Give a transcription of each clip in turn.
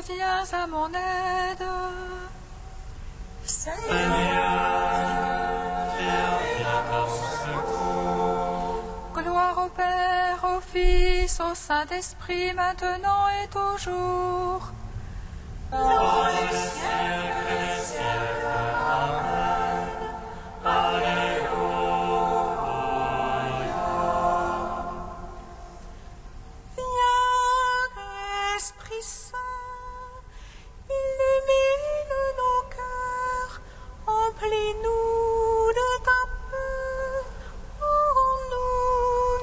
viens à mon aide. Seigneur, viens à mon secours. Gloire au Père, au Fils, au Saint-Esprit, maintenant et toujours. Dans les siècles des siècles. Amen. Alléluia. Viens, Esprit Saint, illumine nos cœurs, emplis-nous de ta paix, nous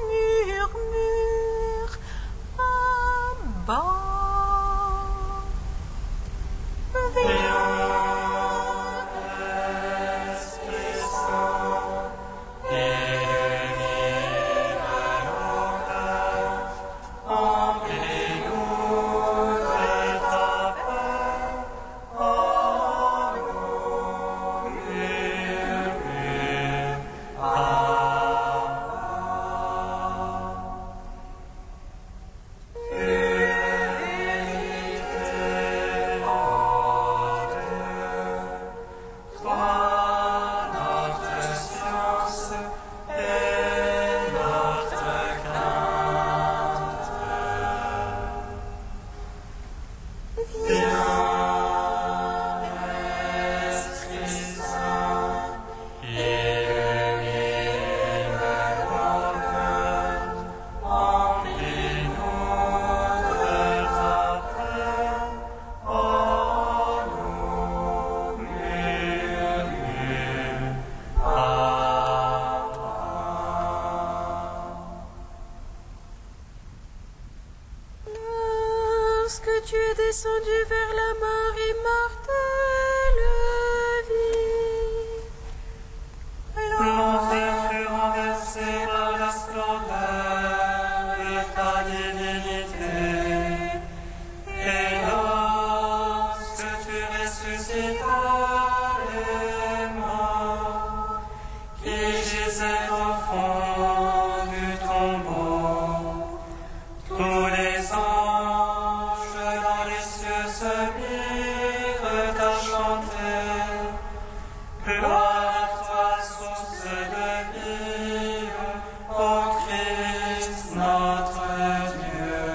murmure, Abba. Esprit Saint, illumine nos cœurs, emplis-nous de ta paix, nous murmure, Toi, notre science et notre crainte. Viens, Esprit Saint, illumine nos cœurs, emplis-nous de ta paix, nous murmure, Lorsque tu es descendu vers la mort immortelle vie, L'enfer fut renversé par la splendeur de ta divinité. Et lorsque tu ressuscitas les morts qui gisaient au fond du tombeau, tous les anges dans les cieux se mirent à chanter. Gloire à toi, source de vie, ô Christ notre Dieu.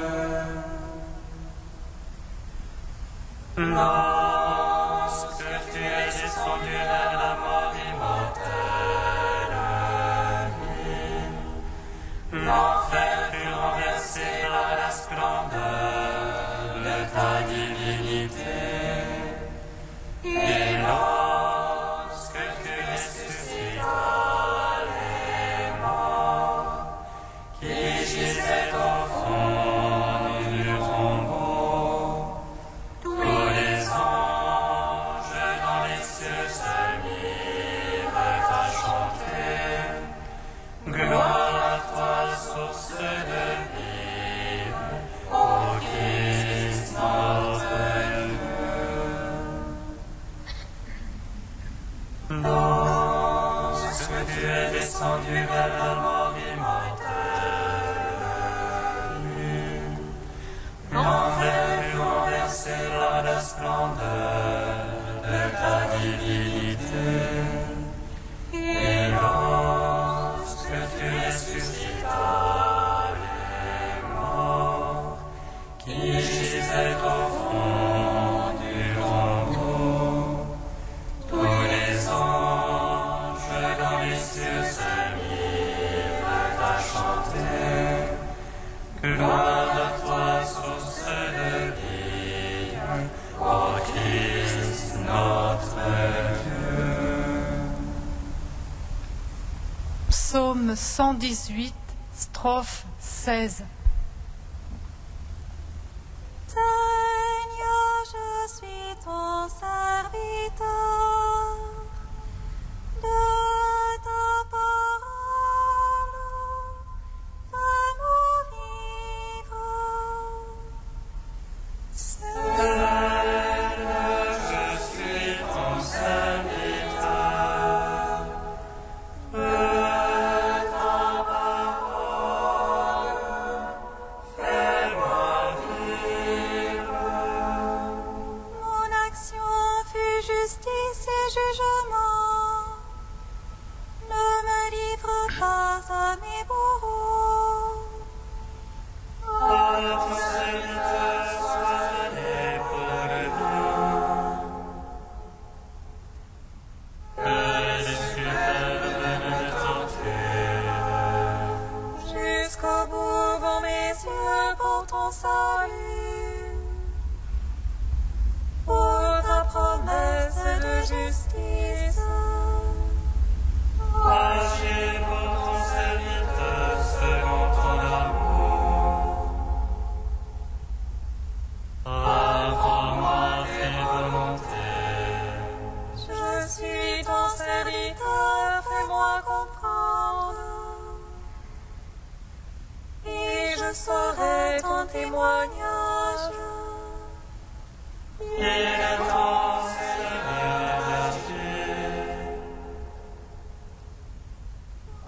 Lorsque tu es descendu vers la mort immortelle vie, l'enfer fut renversé par la splendeur de ta divinité. Et lorsque tu ressuscitas les morts qui gisaient au fond du tombeau, tous les anges dans les cieux se mirent à chanter. Gloire à toi, source de vie, ô Christ notre Dieu. Lorsque tu es descendu vers la mort immortelle, l'enfer fut renversé par la splendeur de ta divinité. Et lorsque tu ressuscitas les morts qui gisaient au fond du tombeau, tous les anges dans les cieux se mirent à chanter. Gloire à toi, source de vie, ô Christ notre Dieu. Psaume 118, strophe 16. Seigneur, je suis ton serviteur. De ta parole, fais-moi vivre. Seigneur, je suis ton serviteur. De ta parole, fais-moi vivre. jusqu'au bout, vont mes yeux pour ton salut. Pour ta promesse de justice. Agis pour ton serviteur selon ton amour. Apprends-moi tes volontés. Je suis ton serviteur, fais-moi comprendre. Et je saurai ton témoignage. Il est temps, Seigneur, d'agir.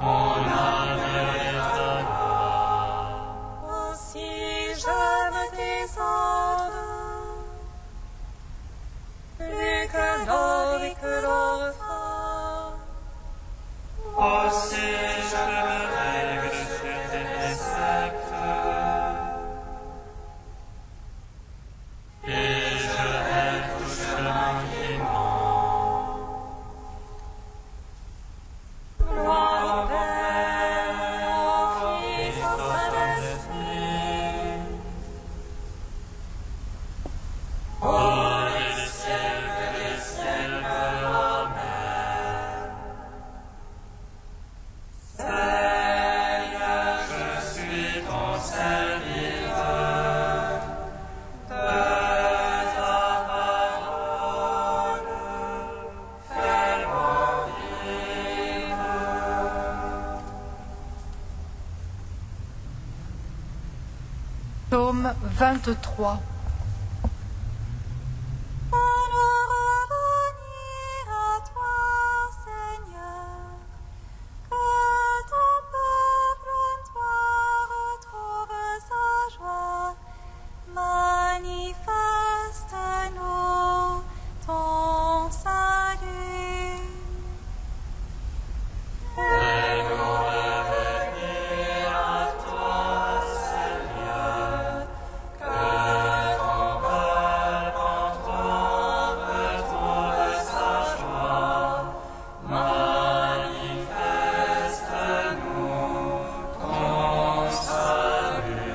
On admire ta gloire. Aussi j'aime tes ordres, plus que l'or et que l'or. Aussi je me règle sur tes préceptes. Et je hais tout chemin qui ment. Gloire au Père, au Fils, au Saint-Esprit. Oh, les siècles, Amen. Seigneur, je suis ton serviteur. De ta parole, fais-moi vivre. Psaume 23. Alors revenir à toi, Seigneur, que ton peuple en toi retrouve sa joie. Manifeste-nous ton salut. Fais-nous revenir à toi, Seigneur, que ton peuple en toi retrouve sa joie. Manifeste-nous ton salut.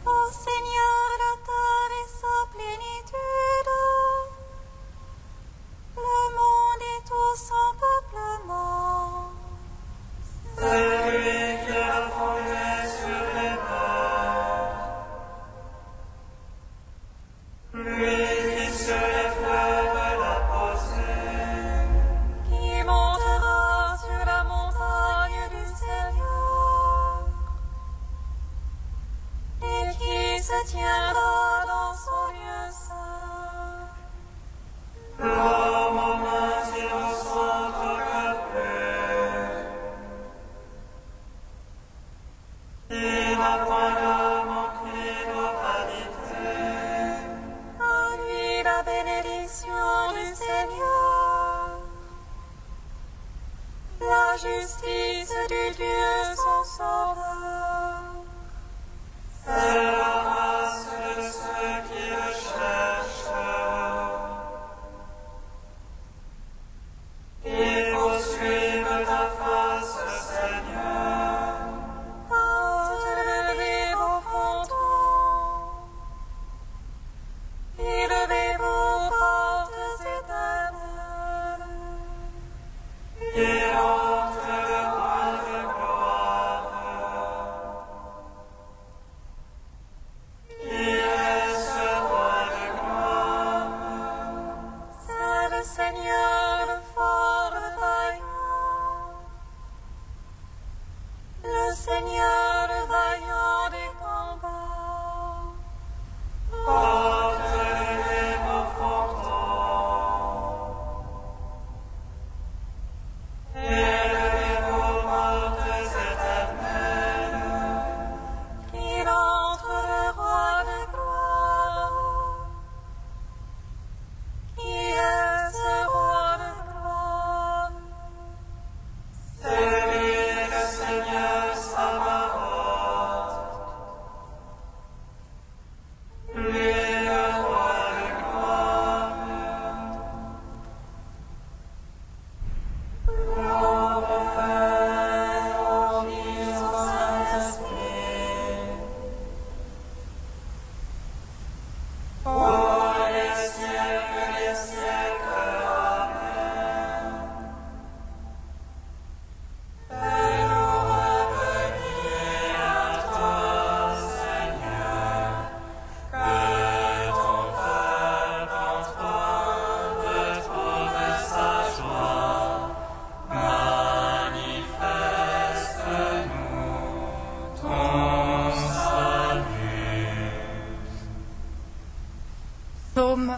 Ô Seigneur, la terre et sa plénitude, le monde et tout son peuplement. C'est lui qui a fondé sur les mers, lui qui sur les fleuves l'a posé. Qui montera sur la montagne du Seigneur et qui se tiendra dans son lieu saint. L'homme aux mains innocentes accouplées, il n'a point d'âme en crime aux vanités. À lui la bénédiction du Seigneur, la justice du Dieu son sauveur. C'est la race de ceux qui le cherchent. Ils poursuivent ta face, Seigneur. Élevez vos frontons, élevez vos portes éternelles. Il entre le roi de gloire.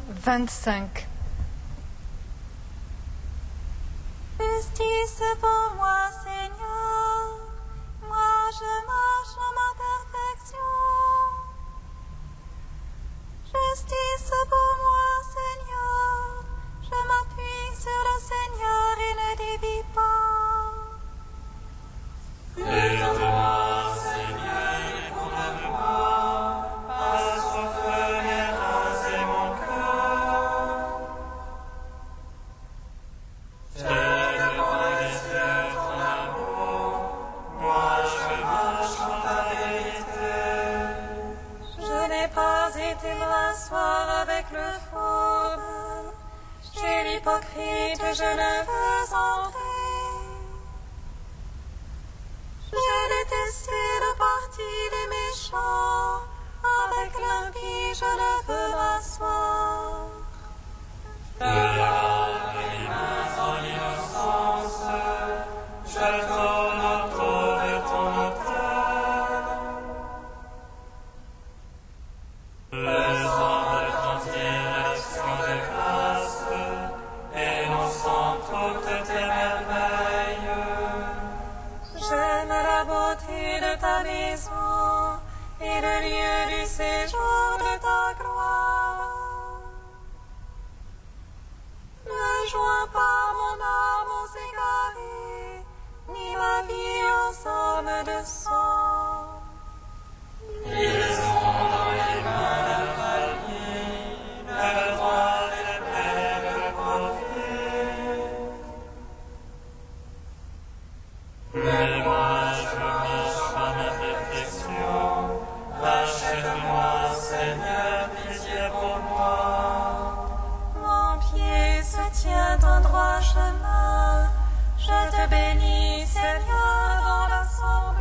25. Justice pour moi, Seigneur, moi je marche dans ma perfection. Justice pour moi, Seigneur, je m'appuie sur le Seigneur et ne dévie pas. Aide-moi, Seigneur, et condamne-moi, parce que feu et raser mon cœur. Jette-moi des yeux ton amour, moi je marche dans ta vérité. Je n'ai pas été m'asseoir avec le fourbe, chez l'hypocrite je ne veux entrer. J'ai détesté le parti des méchants, avec l'impie je ne veux m'asseoir. Je lave les mains en innocence, je tourne autour de ton autel. Le sang retentir l'action de grâce, énonçant toutes tes merveilles. J'aime la beauté de ta maison et le lieu du séjour de ta gloire. Ne joins pas mon âme aux égarés, ni ma vie aux hommes de sang. Ils sont dans les mains d'un palmier, le droit et le père le profit. Mais moi je marche à ma perfection, rachète-moi, Seigneur, pitié pour moi. Mon pied se tient en droit chemin, je te bénis, Seigneur, dans l'assemblée.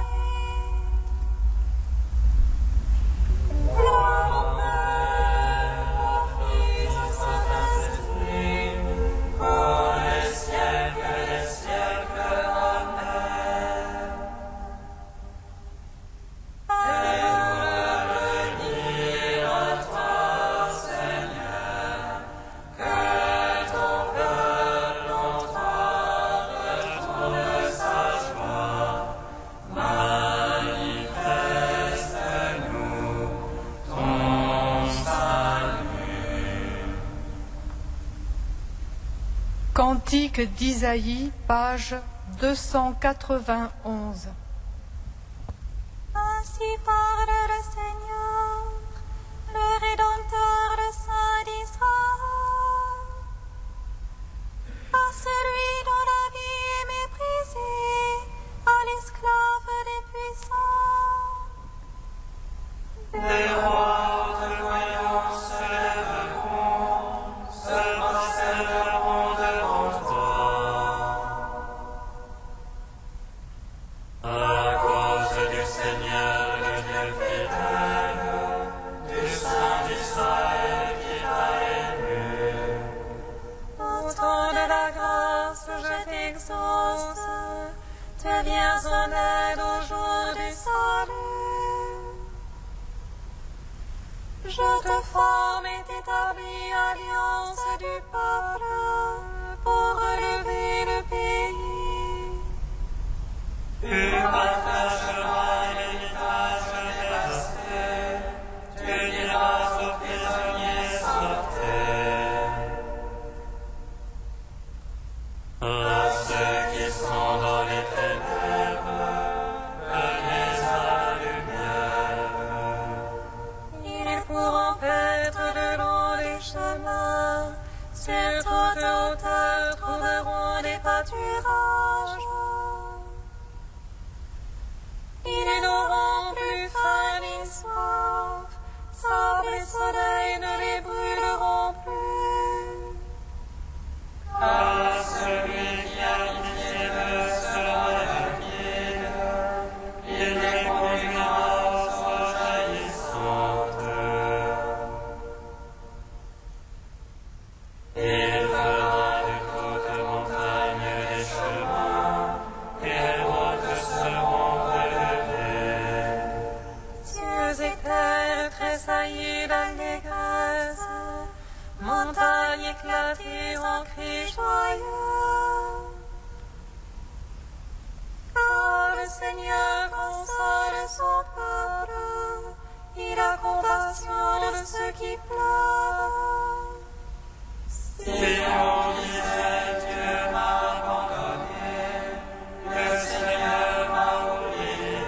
Gloire au Père, au Fils, au Saint-Esprit, Pour les siècles, Amen. Venir à toi, Seigneur, que ton peuple en toi retrouve sa joie. Manifeste-nous ton salut. Cantique d'Isaïe, page 291. Ainsi parle le Seigneur, le Rédempteur, le Saint d'Israël. À celui dont la vie est méprisée, à l'esclave des puissants. Des rois de voyants se lèveront, se prosterneront devant toi. À cause du Seigneur, le Dieu fidèle, du Saint d'Israël qui t'a élu. Au temps de la grâce, je t'exauce, te viens en aide au jour du salut. Je te forme et t'établis alliance du peuple pour relever le pays. Tu partageras l'héritage dévasté, tu diras aux prisonniers sortez. À ceux qui sont dans les ténèbres, venez à la lumière. Ils pourront paître le long des chemins, sur toute hauteur trouveront des pâturages. Ils montagnes éclatées en cris joyeux. Car le Seigneur console son peuple, il a compassion de ceux qui pleurent. Si on disait Dieu m'a abandonné, le Seigneur m'a oublié.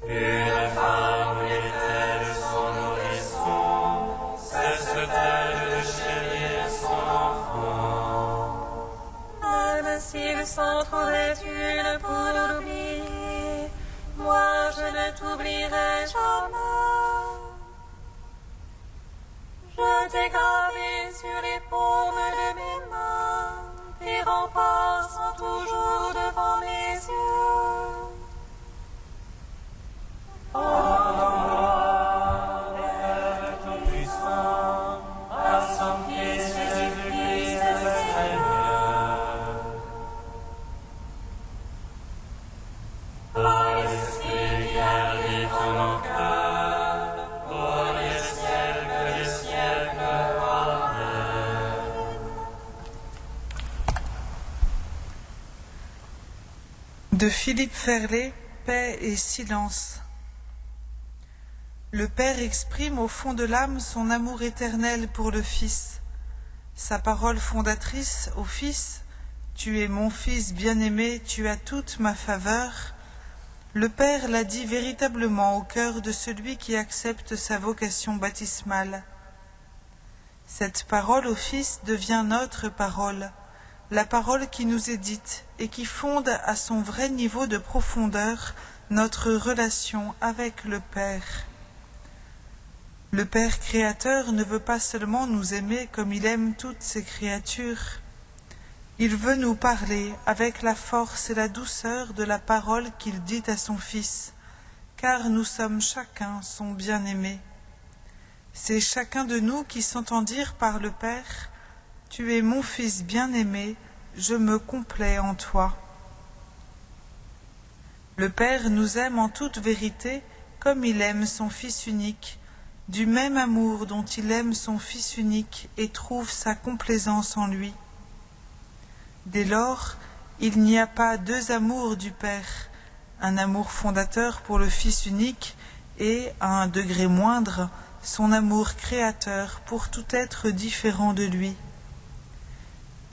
Une femme était de son nourrisson, cesse-t-elle de chérir son enfant? Même s'il s'en trouvait une pour l'oublier, moi je ne t'oublierai jamais. Je t'ai gravé sur les paumes de mes mains, tes remparts sont toujours devant mes yeux. Père Tout-Puissant, à son Fils Jésus-Christ le Seigneur. Par l'Esprit qui arrive dans nos cœurs, pour les siècles, Amen. De Philippe Ferlet, Paix et silence. Le Père exprime au fond de l'âme son amour éternel pour le Fils. Sa parole fondatrice au Fils, « Tu es mon Fils bien-aimé, tu as toute ma faveur », le Père l'a dit véritablement au cœur de celui qui accepte sa vocation baptismale. Cette parole au Fils devient notre parole, la parole qui nous est dite et qui fonde à son vrai niveau de profondeur notre relation avec le Père. Le Père créateur ne veut pas seulement nous aimer comme il aime toutes ses créatures. Il veut nous parler avec la force et la douceur de la parole qu'il dit à son Fils, car nous sommes chacun son bien-aimé. C'est chacun de nous qui s'entend dire par le Père, « Tu es mon Fils bien-aimé, je me complais en toi. » Le Père nous aime en toute vérité comme il aime son Fils unique, du même amour dont il aime son Fils unique et trouve sa complaisance en lui. Dès lors, il n'y a pas deux amours du Père, un amour fondateur pour le Fils unique et, à un degré moindre, son amour créateur pour tout être différent de lui.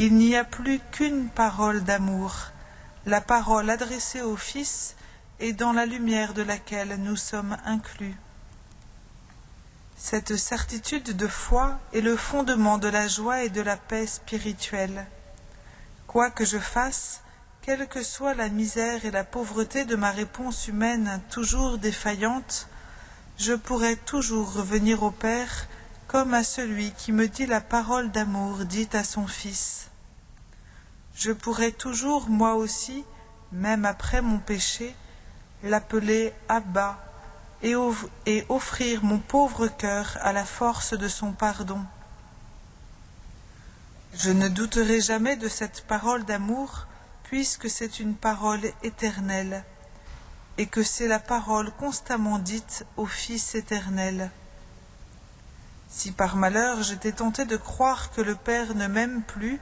Il n'y a plus qu'une parole d'amour, la parole adressée au Fils et dans la lumière de laquelle nous sommes inclus. Cette certitude de foi est le fondement de la joie et de la paix spirituelle. Quoi que je fasse, quelle que soit la misère et la pauvreté de ma réponse humaine toujours défaillante, je pourrai toujours revenir au Père comme à celui qui me dit la parole d'amour dite à son Fils. Je pourrai toujours, moi aussi, même après mon péché, l'appeler Abba et offrir mon pauvre cœur à la force de son pardon. Je ne douterai jamais de cette parole d'amour, puisque c'est une parole éternelle, et que c'est la parole constamment dite au Fils éternel. Si par malheur j'étais tenté de croire que le Père ne m'aime plus,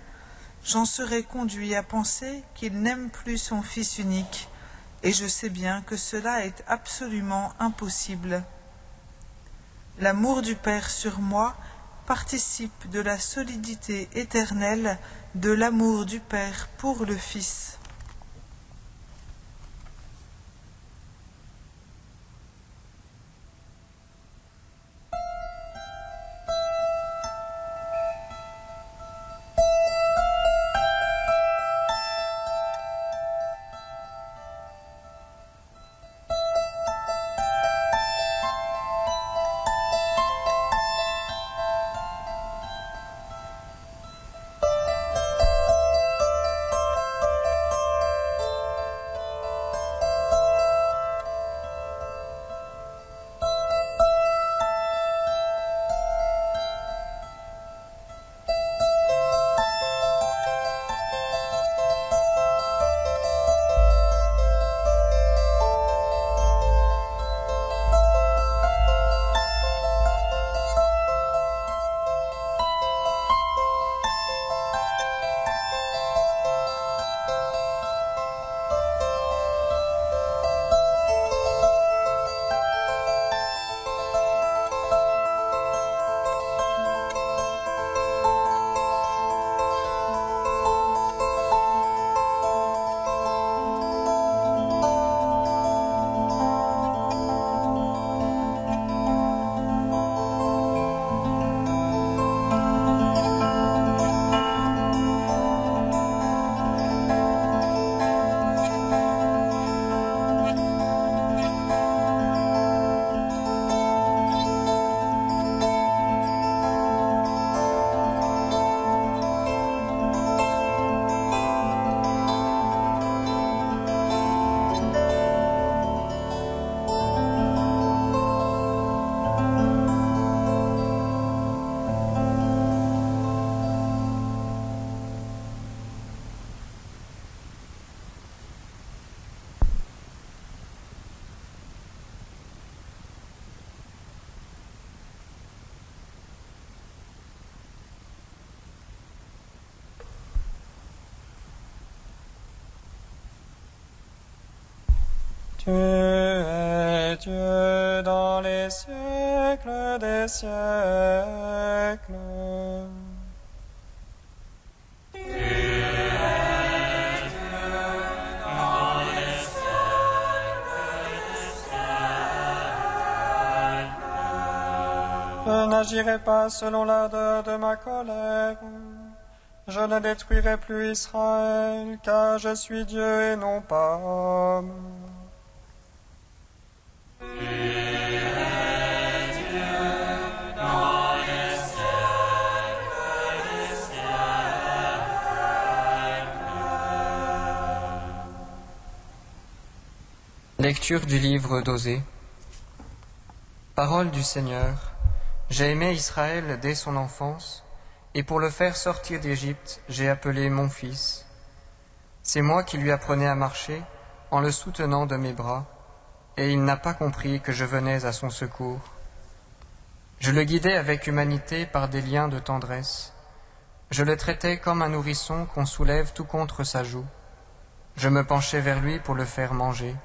j'en serais conduit à penser qu'il n'aime plus son Fils unique, et je sais bien que cela est absolument impossible. L'amour du Père sur moi participe de la solidité éternelle de l'amour du Père pour le Fils. Tu es Dieu dans les siècles des siècles. Je n'agirai pas selon l'ardeur de ma colère. Je ne détruirai plus Israël, car je suis Dieu et non pas homme. Lecture du livre d'Osée. Parole du Seigneur. J'ai aimé Israël dès son enfance, et pour le faire sortir d'Égypte, j'ai appelé mon fils. C'est moi qui lui apprenais à marcher, en le soutenant de mes bras, et il n'a pas compris que je venais à son secours. Je le guidais avec humanité par des liens de tendresse. Je le traitais comme un nourrisson qu'on soulève tout contre sa joue. Je me penchais vers lui pour le faire manger.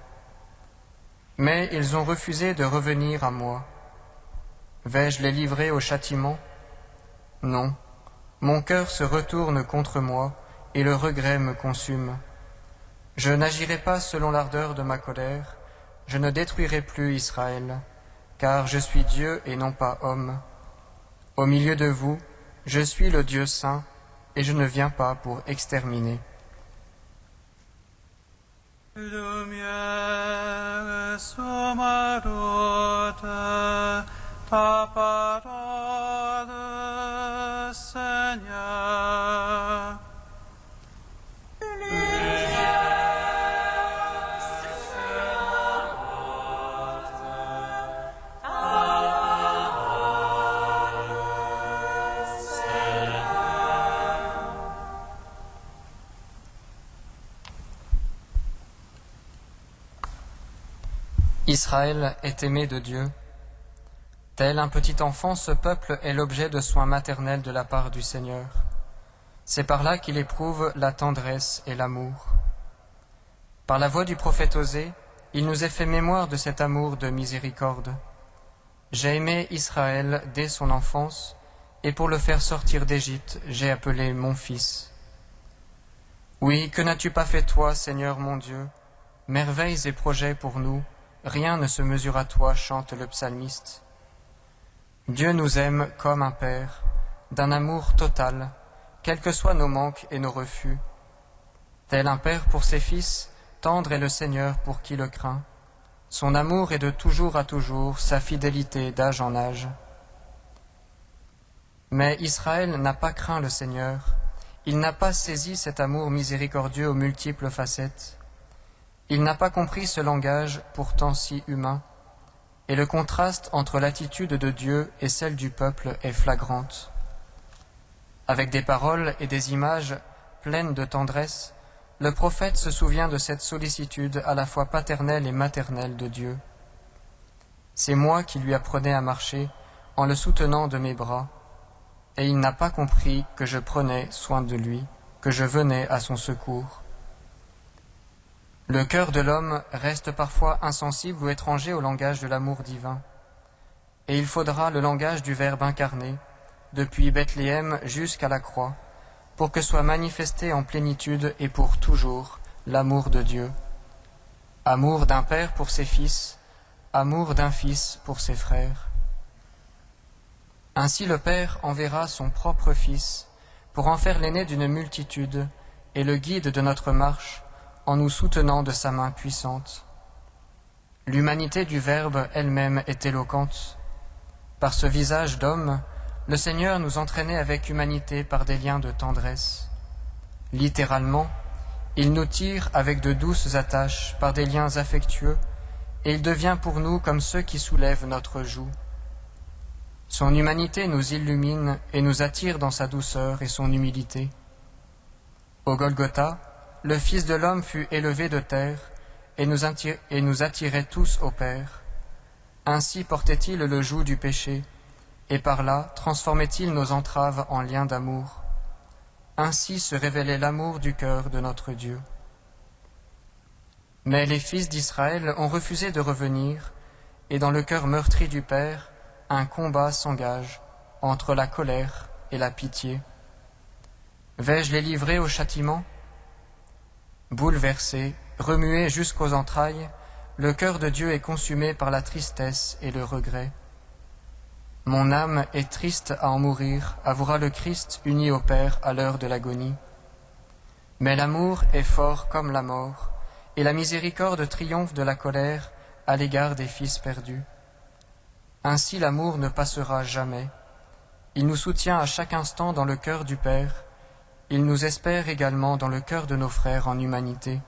Mais ils ont refusé de revenir à moi. Vais-je les livrer au châtiment? Non, mon cœur se retourne contre moi et le regret me consume. Je n'agirai pas selon l'ardeur de ma colère, je ne détruirai plus Israël, car je suis Dieu et non pas homme. Au milieu de vous, je suis le Dieu saint et je ne viens pas pour exterminer. Lumière sur ma route, ta parole, Seigneur. Israël est aimé de Dieu. Tel un petit enfant, ce peuple est l'objet de soins maternels de la part du Seigneur. C'est par là qu'il éprouve la tendresse et l'amour. Par la voix du prophète Osée, il nous est fait mémoire de cet amour de miséricorde. J'ai aimé Israël dès son enfance, et pour le faire sortir d'Égypte, j'ai appelé mon fils. Oui, que n'as-tu pas fait toi, Seigneur mon Dieu? Merveilles et projets pour nous, rien ne se mesure à toi, chante le psalmiste. Dieu nous aime comme un père, d'un amour total, quels que soient nos manques et nos refus. Tel un père pour ses fils, tendre est le Seigneur pour qui le craint. Son amour est de toujours à toujours, sa fidélité d'âge en âge. Mais Israël n'a pas craint le Seigneur, il n'a pas saisi cet amour miséricordieux aux multiples facettes. Il n'a pas compris ce langage pourtant si humain, et le contraste entre l'attitude de Dieu et celle du peuple est flagrante. Avec des paroles et des images pleines de tendresse, le prophète se souvient de cette sollicitude à la fois paternelle et maternelle de Dieu. C'est moi qui lui apprenais à marcher en le soutenant de mes bras, et il n'a pas compris que je prenais soin de lui, que je venais à son secours. Le cœur de l'homme reste parfois insensible ou étranger au langage de l'amour divin. Et il faudra le langage du Verbe incarné, depuis Bethléem jusqu'à la croix, pour que soit manifesté en plénitude et pour toujours l'amour de Dieu. Amour d'un père pour ses fils, amour d'un fils pour ses frères. Ainsi le Père enverra son propre Fils pour en faire l'aîné d'une multitude et le guide de notre marche, en nous soutenant de sa main puissante. L'humanité du Verbe elle-même est éloquente. Par ce visage d'homme, le Seigneur nous entraînait avec humanité par des liens de tendresse. Littéralement, il nous tire avec de douces attaches par des liens affectueux, et il devient pour nous comme ceux qui soulèvent notre joug. Son humanité nous illumine et nous attire dans sa douceur et son humilité. Au Golgotha, le Fils de l'homme fut élevé de terre et nous attirait tous au Père. Ainsi portait-il le joug du péché, et par là transformait-il nos entraves en liens d'amour. Ainsi se révélait l'amour du cœur de notre Dieu. Mais les fils d'Israël ont refusé de revenir, et dans le cœur meurtri du Père, un combat s'engage entre la colère et la pitié. Vais-je les livrer au châtiment ? Bouleversé, remué jusqu'aux entrailles, le cœur de Dieu est consumé par la tristesse et le regret. Mon âme est triste à en mourir, avouera le Christ uni au Père à l'heure de l'agonie. Mais l'amour est fort comme la mort, et la miséricorde triomphe de la colère à l'égard des fils perdus. Ainsi l'amour ne passera jamais. Il nous soutient à chaque instant dans le cœur du Père. Il nous espère également dans le cœur de nos frères en humanité.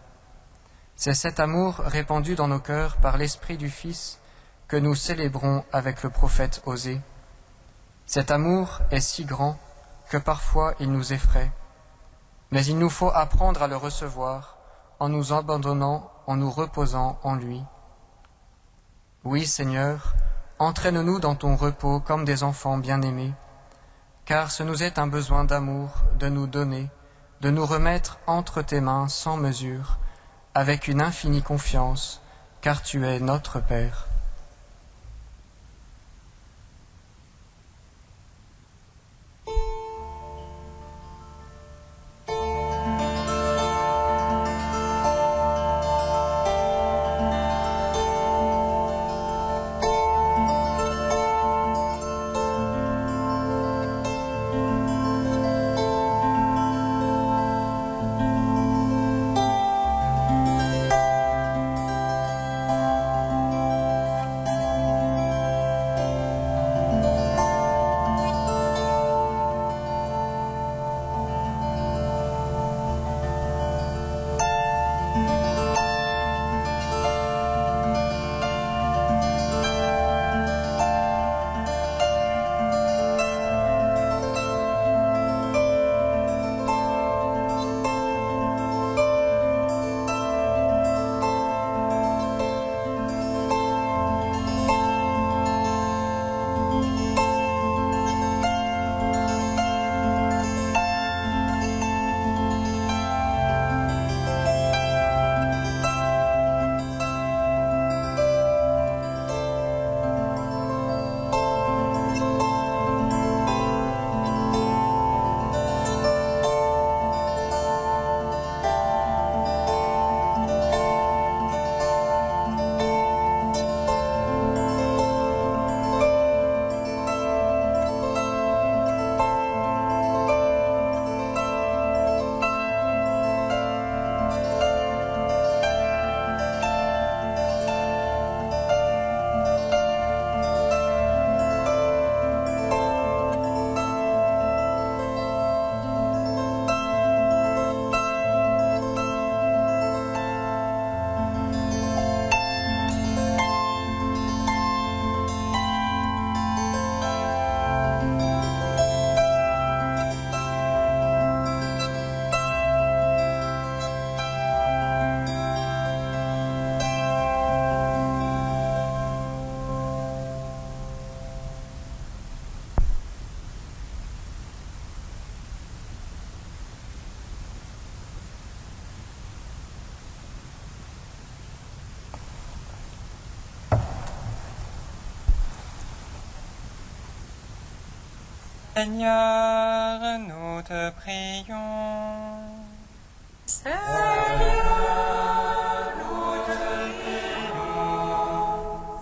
C'est cet amour répandu dans nos cœurs par l'Esprit du Fils que nous célébrons avec le prophète Osée. Cet amour est si grand que parfois il nous effraie, mais il nous faut apprendre à le recevoir en nous abandonnant, en nous reposant en lui. Oui, Seigneur, entraîne-nous dans ton repos comme des enfants bien-aimés, car ce nous est un besoin d'amour de nous donner, de nous remettre entre tes mains sans mesure, avec une infinie confiance, car tu es notre Père. Seigneur, nous te prions. Seigneur, nous te prions.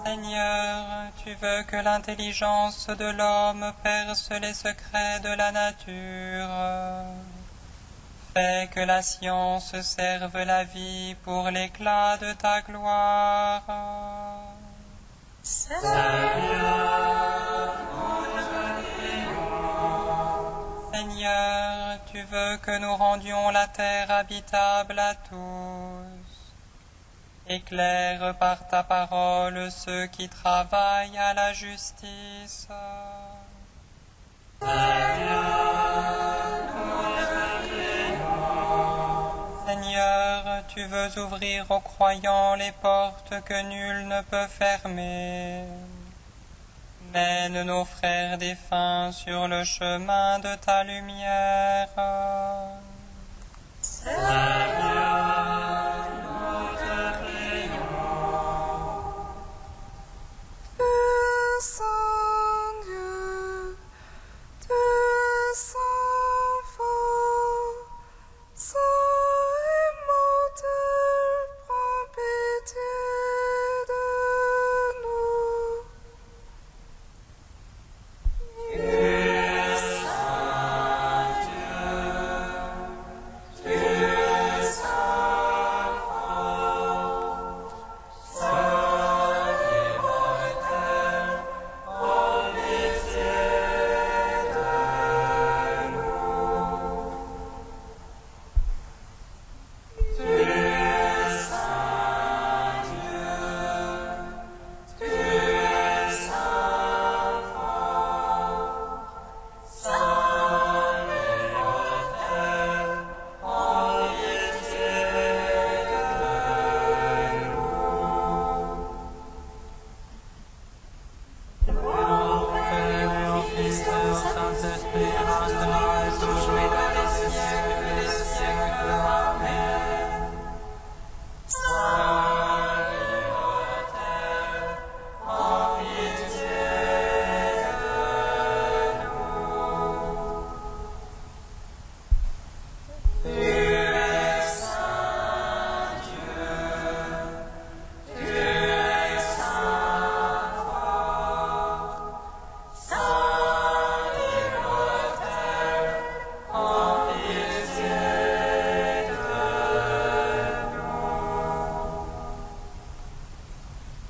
Seigneur, tu veux que l'intelligence de l'homme perce les secrets de la nature. Fais que la science serve la vie pour l'éclat de ta gloire. Seigneur, Seigneur, tu veux que nous rendions la terre habitable à tous. Éclaire par ta parole ceux qui travaillent à la justice. Seigneur, tu veux ouvrir aux croyants les portes que nul ne peut fermer. Mène nos frères défunts sur le chemin de ta lumière. Seigneur, nous te prions.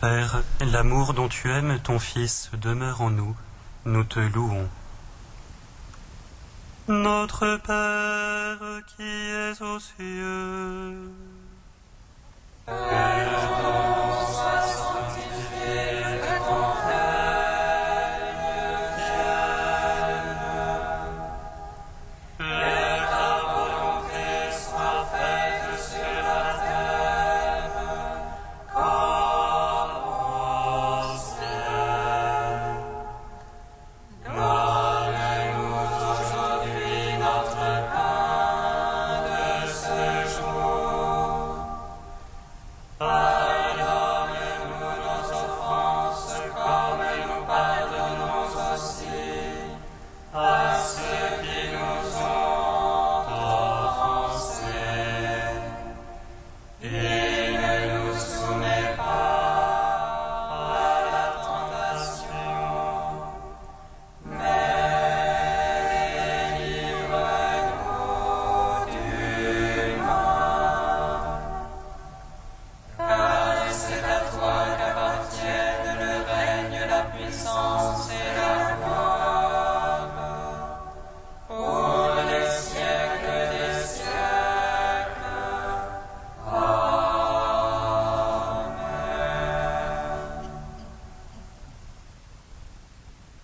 Père, l'amour dont tu aimes ton Fils demeure en nous, nous te louons. Notre Père qui es aux cieux,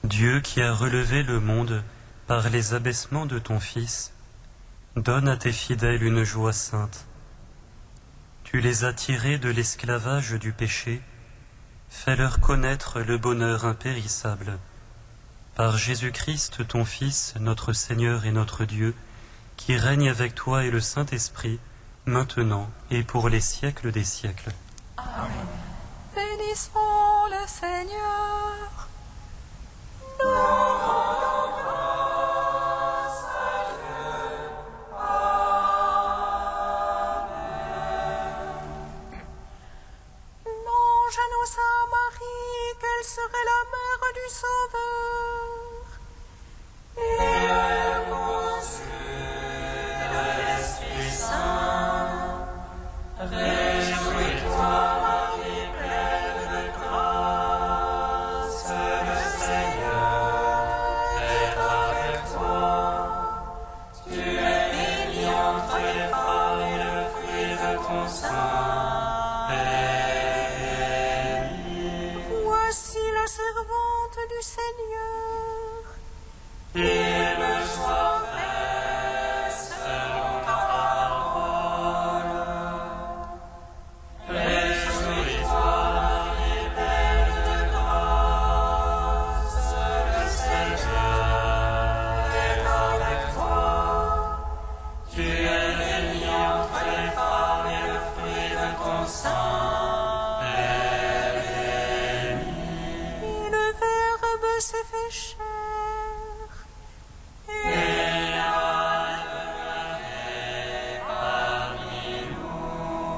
Dieu qui a relevé le monde par les abaissements de ton Fils, donne à tes fidèles une joie sainte. Tu les as tirés de l'esclavage du péché, fais-leur connaître le bonheur impérissable. Par Jésus-Christ, ton Fils, notre Seigneur et notre Dieu, qui règne avec toi et le Saint-Esprit, maintenant et pour les siècles des siècles. Amen. Bénissons le Seigneur. L'ange annonça à Marie qu'elle serait la mère du Sauveur. Et elle conçut de l'Esprit Saint. Réjouis-toi, Marie, pleine de grâce, le Seigneur est avec toi. Tu es bénie entre les femmes et le fruit de ton sein. Voici la servante du Seigneur. Qu'il me soit fait selon ta parole. Réjouis-toi, Marie, pleine de grâce, le Seigneur est avec toi. Tu es bénie entre les femmes et le fruit de ton sein. S'est fait chair et a demeuré parmi nous.